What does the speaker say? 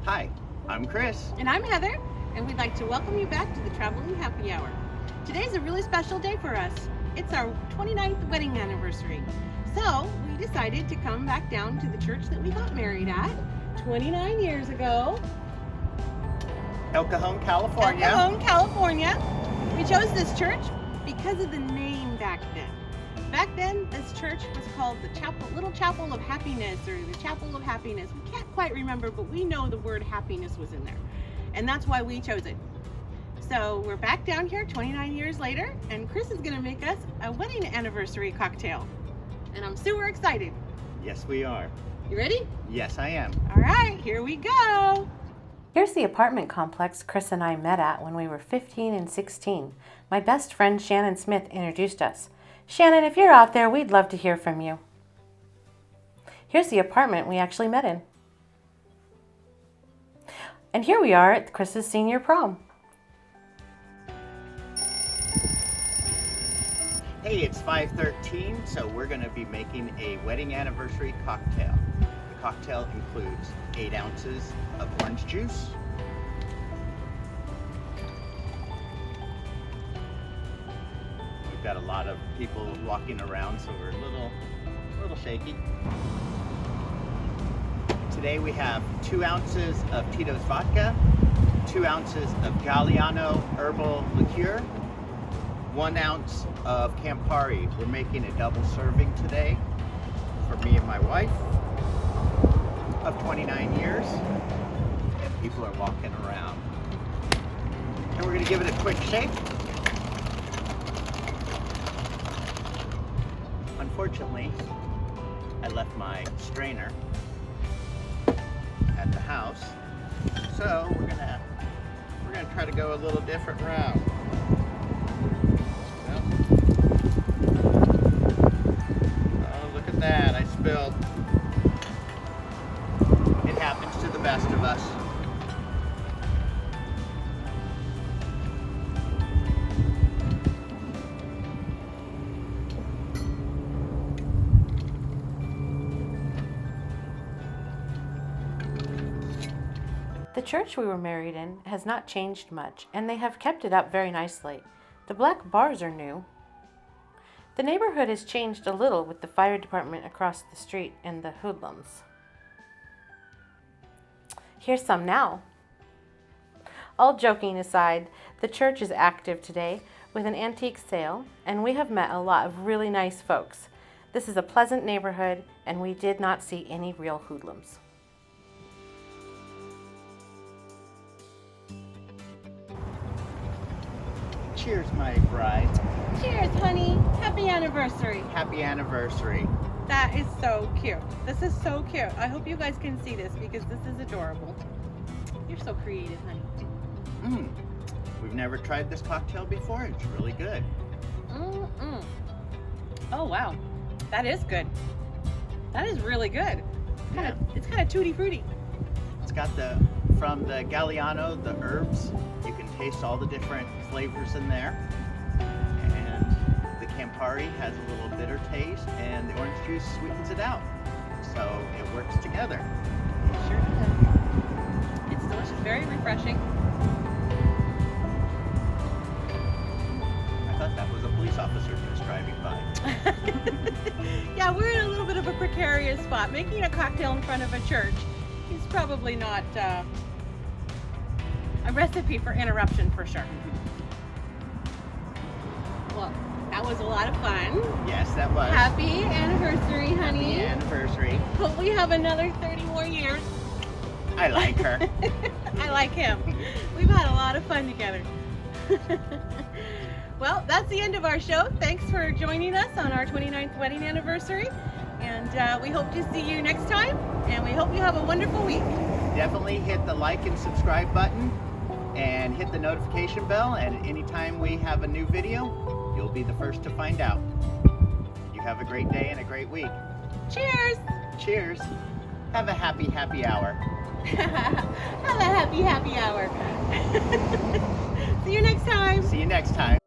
Hi, I'm Chris. And I'm Heather, and we'd like to welcome you back to the Traveling Happy Hour. Today's a really special day for us. It's our 29th wedding anniversary. So we decided to come back down to the church that we got married at 29 years ago. El Cajon, California. El Cajon, California. We chose this church because of the name back then. Back then, this church was called the Little Chapel of Happiness, or the Chapel of Happiness. We can't quite remember, but we know the word happiness was in there. And that's why we chose it. So we're back down here 29 years later, and Chris is going to make us a wedding anniversary cocktail. And I'm super excited. Yes, we are. You ready? Yes, I am. All right, here we go. Here's the apartment complex Chris and I met at when we were 15 and 16. My best friend Shannon Smith introduced us. Shannon, if you're out there, we'd love to hear from you. Here's the apartment we actually met in. And here we are at Chris's senior prom. Hey, it's 5:13, so we're going to be making a wedding anniversary cocktail. The cocktail includes 8 ounces of orange juice, we've got a lot of people walking around, so we're a little shaky. Today we have 2 ounces of Tito's vodka, 2 ounces of Galliano Herbal Liqueur, 1 ounce of Campari. We're making a double serving today for me and my wife of 29 years. And people are walking around. And we're going to give it a quick shake. Unfortunately, I left my strainer at the house, so we're gonna try to go a little different route. Oh, look at that! I spilled. It happens to the best of us. The church we were married in has not changed much, and they have kept it up very nicely. The black bars are new. The neighborhood has changed a little with the fire department across the street and the hoodlums. Here's some now. All joking aside, the church is active today with an antique sale, and we have met a lot of really nice folks. This is a pleasant neighborhood, and we did not see any real hoodlums. Cheers, my bride. Cheers, honey. Happy anniversary. Happy anniversary. That is so cute. This is so cute. I hope you guys can see this because this is adorable. You're so creative, honey. We've never tried this cocktail before. It's really good. Oh, wow. That is good. That is really good. It's kind of tutti frutti. It's got from the Galliano, the herbs. You can taste all the different flavors in there. And the Campari has a little bitter taste, and the orange juice sweetens it out. So it works together. It sure does. It's delicious, very refreshing. I thought that was a police officer just driving by. Yeah, we're in a little bit of a precarious spot. Making a cocktail in front of a church is probably not a recipe for interruption for sure. Well, that was a lot of fun. Yes, that was. Happy anniversary, honey. Happy anniversary. Hope we have another 30 more years. I like her. I like him. We've had a lot of fun together. Well, that's the end of our show. Thanks for joining us on our 29th wedding anniversary. And we hope to see you next time. And we hope you have a wonderful week. Definitely hit the like and subscribe button and hit the notification bell. And anytime we have a new video, you'll be the first to find out. You have a great day and a great week. Cheers! Cheers. Have a happy, happy hour. Have a happy, happy hour. See you next time. See you next time.